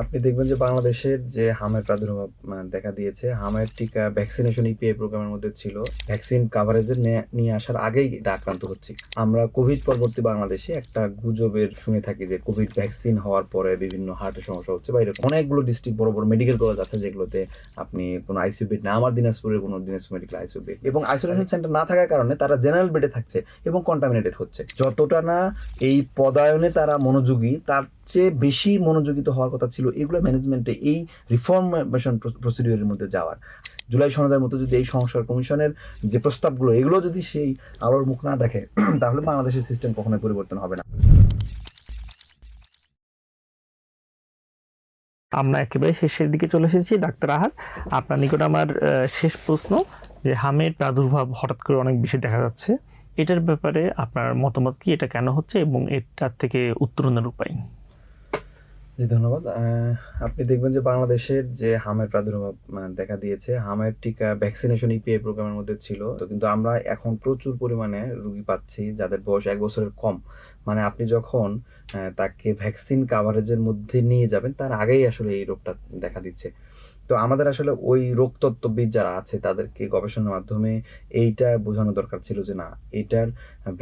আপনি দেখবেন যে বাংলাদেশের যে হামের প্রাদুর্ভাব দেখা দিয়েছে, হামের টিকা ভ্যাকসিনেশন ইপিআই প্রোগ্রামের মধ্যে ছিল। ভ্যাকসিন কাভারেজের নিয়ে আসার আগেই এটা আক্রান্ত হচ্ছি। আমরা কোভিড পরবর্তী বাংলাদেশে একটা গুজবের শুনে থাকি যে কোভিড ভ্যাকসিন হওয়ার পরে বিভিন্ন হার্টের সমস্যা হচ্ছে বা এরকম অনেকগুলো ডিস্ট্রিক্ট বড় বড় মেডিকেল কলেজ আছে যেগুলোতে আপনি কোনো আইসিইউ বেড না, আমার দিনাজপুরের কোনো দিনাজপুর মেডিকেল আইসিইউ বেড এবং আইসোলেশন সেন্টার না থাকার কারণে তারা জেনারেল বেডে থাকছে এবং কন্টামিনেটেড হচ্ছে। যতটা না এই পদায়নে তারা মনোযোগী, তার চেয়ে বেশি মনোযোগিত হওয়ার কথা ছিল এগুলো ম্যানেজমেন্টে, এই রিফর্মেশন প্রসিডিওরের মধ্যে যাওয়ার। জুলাই সনদের মতো যদি এই সংস্কার কমিশনের যে প্রস্তাবগুলো এগুলো যদি সেই আলোর মুখ না দেখে তাহলে বাংলাদেশের সিস্টেম কখনোই পরিবর্তন হবে না। আমরা একেবারে শেষের দিকে চলে এসেছি। ডাক্তার আহাদ, আপনার নিকট আমার শেষ প্রশ্ন, যে হামের প্রাদুর্ভাব হঠাৎ করে অনেক বেশি দেখা যাচ্ছে, এটার ব্যাপারে আপনার মতামত কি? এটা কেন হচ্ছে এবং এটার থেকে উত্তরণের উপায়? জি ধন্যবাদ। আপনি দেখবেন যে বাংলাদেশের যে হামের প্রাদুর্ভাব দেখা দিয়েছে, হামের টিকা ভ্যাকসিনেশন ইপিআই প্রোগ্রামের মধ্যে ছিল। তো কিন্তু আমরা এখন প্রচুর পরিমাণে রোগী পাচ্ছি যাদের বয়স 1 বছরের কম। মানে আপনি যখন তাকে ভ্যাকসিন কাভারেজের মধ্যে নিয়ে যাবেন তার আগেই আসলে এই রোগটা দেখা দিচ্ছে। তো আমাদের আসলে ওই রোগতত্ত্ববিদ যারা আছে তাদেরকে গবেষণার মাধ্যমে এইটা বোঝানো দরকার ছিল যে না, এইটার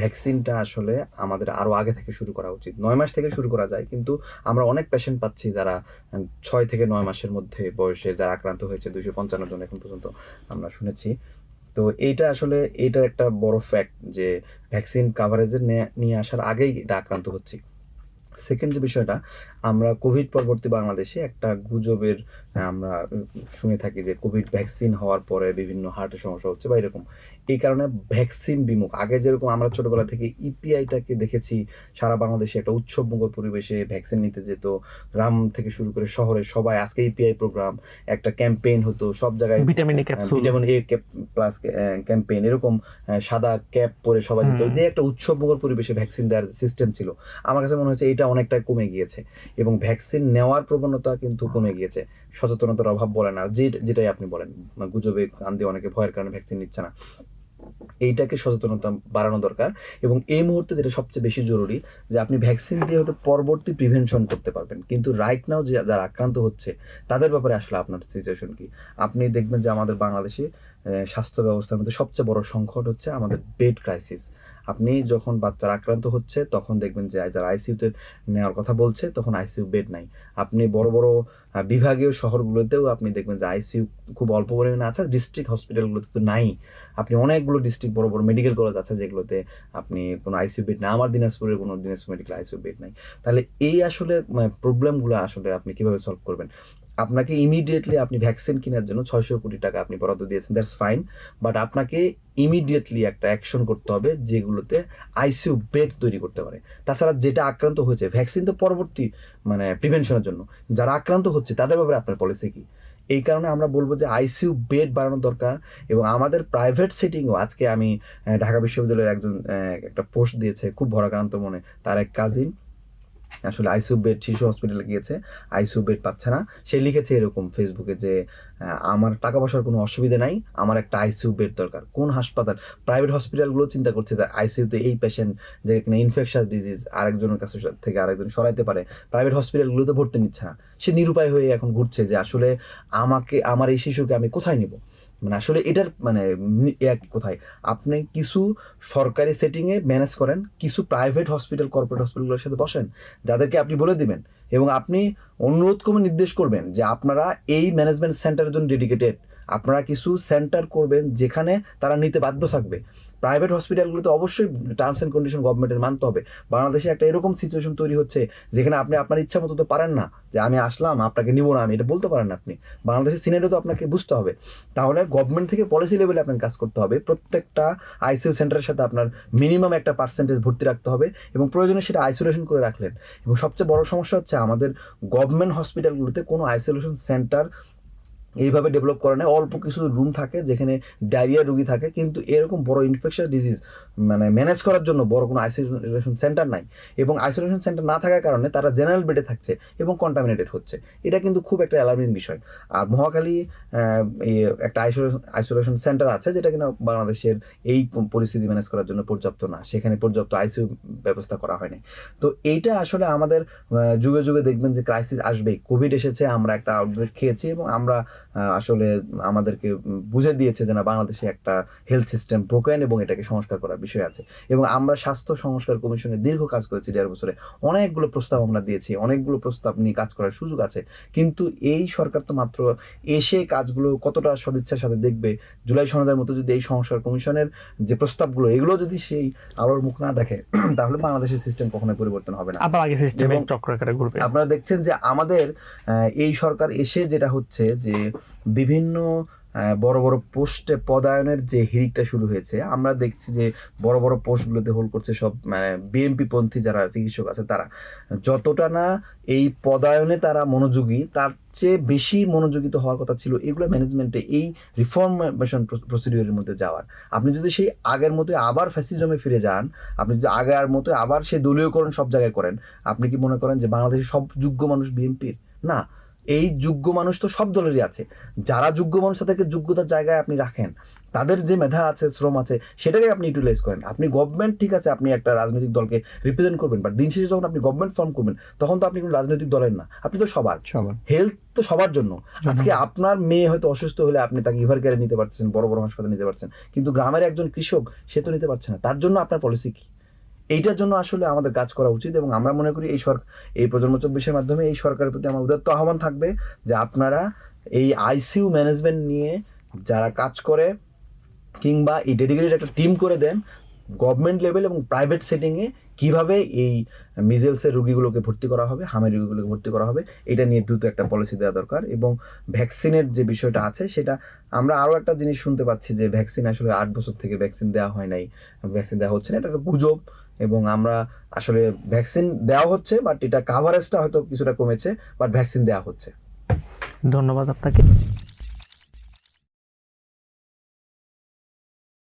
ভ্যাকসিনটা আসলে আমাদের আরও আগে থেকে শুরু করা উচিত। 9 মাস থেকে শুরু করা যায়, কিন্তু আমরা অনেক পেশেন্ট পাচ্ছি যারা 6 থেকে 9 মাসের মধ্যে বয়সে যারা আক্রান্ত হয়েছে 255 জন এখন পর্যন্ত আমরা শুনেছি। তো এইটা আসলে এইটার একটা বড় ফ্যাক্ট যে ভ্যাকসিন কাভারেজের নিয়ে আসার আগেই এটা আক্রান্ত হচ্ছি। সেকেন্ড যে বিষয়টা, আমরা কোভিড পরবর্তী বাংলাদেশে একটা গুজবের আমরা শুনে থাকি যে কোভিড ভ্যাকসিন হওয়ার পরে বিভিন্ন হার্টের সমস্যা হচ্ছে বা এরকম। এই কারণে ভ্যাকসিন বিমুখ, আগে যেরকম আমরা ছোটবেলা থেকে ইপিআইটাকে দেখেছি সারা বাংলাদেশে একটা উৎসবমুখর পরিবেশে ভ্যাকসিন নিতে যেত, গ্রাম থেকে শুরু করে শহরে সবাই আজকে ইপিআই প্রোগ্রাম, একটা ক্যাম্পেইন হতো সব জায়গায়, vitamin A capsule, vitamin A plus campaign, এরকম সাদা ক্যাপ পরে সবাই যেত, যে একটা উৎসবমুখর পরিবেশে ভ্যাকসিন দেওয়ার সিস্টেম ছিল। আমার কাছে মনে হচ্ছে এটা অনেকটা কমে গিয়েছে এবং ভ্যাকসিন নেওয়ার প্রবণতা কিন্তু কমে গিয়েছে। সচেতনতার অভাব বলেন আর যেটাই আপনি বলেন, গুজবে কান দিয়ে অনেকে ভয়ের কারণে ভ্যাকসিন নিচ্ছে না, এইটাকে সচেতনতা বাড়ানো দরকার। এবং এই মুহূর্তে যেটা সবচেয়ে বেশি জরুরি যে আপনি ভ্যাকসিন দিয়ে হয়তো পরবর্তী প্রিভেনশন করতে পারবেন, কিন্তু রাইট নাও যে যারা আক্রান্ত হচ্ছে তাদের ব্যাপারে আসলে আপনার সিচুয়েশন কি? আপনি দেখবেন যে আমাদের বাংলাদেশে স্বাস্থ্য ব্যবস্থার মধ্যে সবচেয়ে বড় সংকট হচ্ছে আমাদের বেড ক্রাইসিস। আপনি যখন বাচ্চারা আক্রান্ত হচ্ছে তখন দেখবেন যে যারা আইসিইউতে নেওয়ার কথা বলছে তখন আইসিইউ বেড নাই। আপনি বড় বড় বিভাগীয় শহরগুলোতেও আপনি দেখবেন যে আইসিইউ খুব অল্প পরিমাণে আছে, ডিস্ট্রিক্ট হসপিটালগুলোতে তো নাই। আপনি অনেকগুলো ডিস্ট্রিক্ট বড় বড় মেডিকেল কলেজ আছে যেগুলোতে আপনি কোনো আইসিইউ বেড না, আমার দিনাজপুরের কোনো দিনাজপুর মেডিকেল আইসিইউ বেড নাই। তাহলে এই আসলে প্রবলেমগুলো আসলে আপনি কিভাবে সলভ করবেন? আপনাকে ইমিডিয়েটলি আপনি ভ্যাকসিন কেনার জন্য 600 কোটি টাকা আপনি বরাদ্দ দিয়েছেন, দ্যাটস ফাইন, বাট আপনাকে ইমিডিয়েটলি একটা অ্যাকশন করতে হবে যেগুলোতে আইসিইউ বেড তৈরি করতে পারে। তাছাড়া যেটা আক্রান্ত হয়েছে, ভ্যাকসিন তো পরবর্তী প্রিভেনশনের জন্য, যারা আক্রান্ত হচ্ছে তাদের ব্যাপারে আপনার পলিসি কি? এই কারণে আমরা বলবো যে আইসিইউ বেড বাড়ানো দরকার। এবং আমাদের প্রাইভেট সেটিংও, আজকে আমি ঢাকা বিশ্ববিদ্যালয়ের একজন একটা পোস্ট দিয়েছে খুব ভরাক্রান্ত মনে, তার এক কাজিন আসলে আইসিইউ বেড, শিশু হসপিটালে গিয়েছে, আইসিইউ বেড পাচ্ছে না। সে লিখেছে এরকম ফেসবুকে যে আমার টাকা পয়সার কোনো অসুবিধা নাই, আমার একটা আইসিইউ বেড দরকার। কোন হাসপাতাল, প্রাইভেট হসপিটালগুলো চিন্তা করছে যে আইসিইউতে এই পেশেন্ট যে ইনফেকশাস ডিজিজ আরেকজনের কাছে থেকে আরেকজন সরাইতে পারে, প্রাইভেট হসপিটালগুলোতে ভর্তি নিচ্ছে না। সে নিরুপায় হয়ে এখন ঘুরছে যে আসলে আমার এই শিশুকে আমি কোথায় নিব, আসলে এটার এক কোথায়। আপনি কিছু সরকারি সেটিংয়ে ম্যানেজ করেন, কিছু প্রাইভেট হসপিটাল, কর্পোরেট হসপিটালগুলোর সাথে বসেন, যাদেরকে আপনি বলে দিবেন এবং আপনি অনুরোধ করে নির্দেশ করবেন যে আপনারা এই ম্যানেজমেন্ট সেন্টারের জন্য ডেডিকেটেড, আপনারা কিছু সেন্টার করবেন যেখানে তারা নিতে বাধ্য থাকবে। প্রাইভেট হসপিটালগুলোতে অবশ্যই টার্মস অ্যান্ড কন্ডিশন গভর্নমেন্টের মানতে হবে। বাংলাদেশে একটা এরকম সিচুয়েশন তৈরি হচ্ছে যেখানে আপনি আপনার ইচ্ছা মতো তো পারেন না যে আমি আসলাম আপনাকে নিব না, আমি এটা বলতে পারেন না। আপনি বাংলাদেশের সিনেটও তো আপনাকে বুঝতে হবে। তাহলে গভর্নমেন্ট থেকে পলিসি লেভেলে আপনাকে কাজ করতে হবে, প্রত্যেকটা আইসিইউ সেন্টারের সাথে আপনার মিনিমাম একটা পার্সেন্টেজ ভর্তি রাখতে হবে এবং প্রয়োজনে সেটা আইসোলেশন করে রাখলেন। এবং সবচেয়ে বড় সমস্যা হচ্ছে আমাদের গভর্নমেন্ট হসপিটালগুলোতে কোনো আইসোলেশন সেন্টার এইভাবে ডেভেলপ করে নেয়। অল্প কিছু রুম থাকে যেখানে ডায়রিয়া রোগী থাকে, কিন্তু এরকম বড় ইনফেকশাস ডিজিজ মানে ম্যানেজ করার জন্য বড় কোনো আইসোলেশন সেন্টার নাই, এবং আইসোলেশন সেন্টার না থাকার কারণে তারা জেনারেল বেডে থাকছে এবং কন্টামিনেটেড হচ্ছে। এটা কিন্তু খুব একটা অ্যালার্মিং বিষয়। আর মহাখালী এই একটা আইসোলেশন সেন্টার আছে যেটা কিনা বাংলাদেশের এই পরিস্থিতি ম্যানেজ করার জন্য পর্যাপ্ত না, সেখানে পর্যাপ্ত আইসিইউ ব্যবস্থা করা হয়নি। তো এইটা আসলে আমাদের যুগে যুগে দেখবেন যে ক্রাইসিস আসবেই। কোভিড এসেছে, আমরা একটা আউটব্রেক খেয়েছি এবং আমরা আসলে আমাদেরকে বুঝে দিয়েছে যে না, বাংলাদেশে একটা হেলথ সিস্টেম ব্রোকেন এবং এটাকে সংস্কার করার বিষয় আছে। এবং আমরা স্বাস্থ্য সংস্কার কমিশনে দীর্ঘ কাজ করেছি 1.5 বছরে, অনেকগুলো প্রস্তাব আমরা দিয়েছি, অনেকগুলো প্রস্তাব নিয়ে কাজ করার সুযোগ আছে। কিন্তু এই সরকার তো মাত্র এসে কাজগুলো কতটা সদিচ্ছার সাথে দেখবে। জুলাই সনদের মতো যদি এই সংস্কার কমিশনের যে প্রস্তাবগুলো এগুলো যদি সেই আলোর মুখ না দেখে তাহলে বাংলাদেশের সিস্টেম কখনোই পরিবর্তন হবে না, আবার আগে সিস্টেমে এবং চক্রাকারে ঘুরবে। আপনারা দেখছেন যে আমাদের এই সরকার এসে যেটা হচ্ছে যে বিভিন্ন বড় বড় পোস্টে পদায়নের যে হিড়িকটা শুরু হয়েছে, আমরা দেখছি যে বড় বড় পোস্টগুলোতে হোল্ড করছে সব বিএনপি পন্থী যারা চিকিৎসক আছে তারা। যতটা না এই পদায়নে তারা মনোযোগী, তার চেয়ে বেশি মনোযোগী তো হওয়ার কথা ছিল এগুলো ম্যানেজমেন্টে, এই রিফর্মেশন প্রসিডিওরের মধ্যে যাওয়ার। আপনি যদি সেই আগের মতো আবার ফ্যাসিজমে ফিরে যান, আপনি যদি আগের মতো আবার সেই দলীয়করণ সব জায়গায় করেন, আপনি কি মনে করেন যে বাংলাদেশের সব যোগ্য মানুষ বিএনপির? না, এই যোগ্য মানুষ তো সব দলেরই আছে। যারা যোগ্য মানুষ তাদেরকে যোগ্যতার জায়গায় আপনি রাখেন, তাদের যে মেধা আছে, শ্রম আছে, সেটাকে আপনি ইউটিলাইজ করেন। আপনি গভর্নমেন্ট, ঠিক আছে, আপনি একটা রাজনৈতিক দলকে রিপ্রেজেন্ট করবেন, বাট দিন শেষে যখন আপনি গভর্নমেন্ট ফর্ম করবেন তখন তো আপনি কোনো রাজনৈতিক দলের না, আপনি তো সবার। হেলথ তো সবার জন্য। আজকে আপনার মেয়ে হয়তো অসুস্থ হলে আপনি তাকে ইভার কেয়ারে নিতে পারছেন, বড় বড় হাসপাতালে নিতে পারছেন, কিন্তু গ্রামের একজন কৃষক সে তো নিতে পারছে না। তার জন্য আপনার পলিসি কি? এইটার জন্য আসলে আমাদের কাজ করা উচিত। এবং আমরা মনে করি এই প্রজন্ম 24-এর মাধ্যমে এই সরকারের প্রতি আমার উদাত্ত আহ্বান থাকবে যে আপনারা এই আইসিইউ ম্যানেজমেন্ট নিয়ে যারা কাজ করে, কিংবা এই ডেডিকেটেড একটা টিম করে দেন গভর্নমেন্ট লেভেল এবং প্রাইভেট সেটিংয়ে, কিভাবে এই মিজেলসের রোগীগুলোকে ভর্তি করা হবে, হামের রোগীগুলোকে ভর্তি করা হবে, এটা নিয়ে দ্রুত একটা পলিসি দেওয়া দরকার। এবং ভ্যাকসিনের যে বিষয়টা আছে সেটা আমরা আরও একটা জিনিস শুনতে পাচ্ছি যে ভ্যাকসিন আসলে 8 বছর থেকে ভ্যাকসিন দেওয়া হয় নাই, ভ্যাকসিন দেওয়া হচ্ছে না, এটা একটা গুজব। এবং আমরা আসলে ভ্যাকসিন দেওয়া হচ্ছে, বাট এটা কাভারেজটা হয়তো কিছুটা কমেছে, বাট ভ্যাকসিন দেওয়া হচ্ছে। ধন্যবাদ আপনাকে।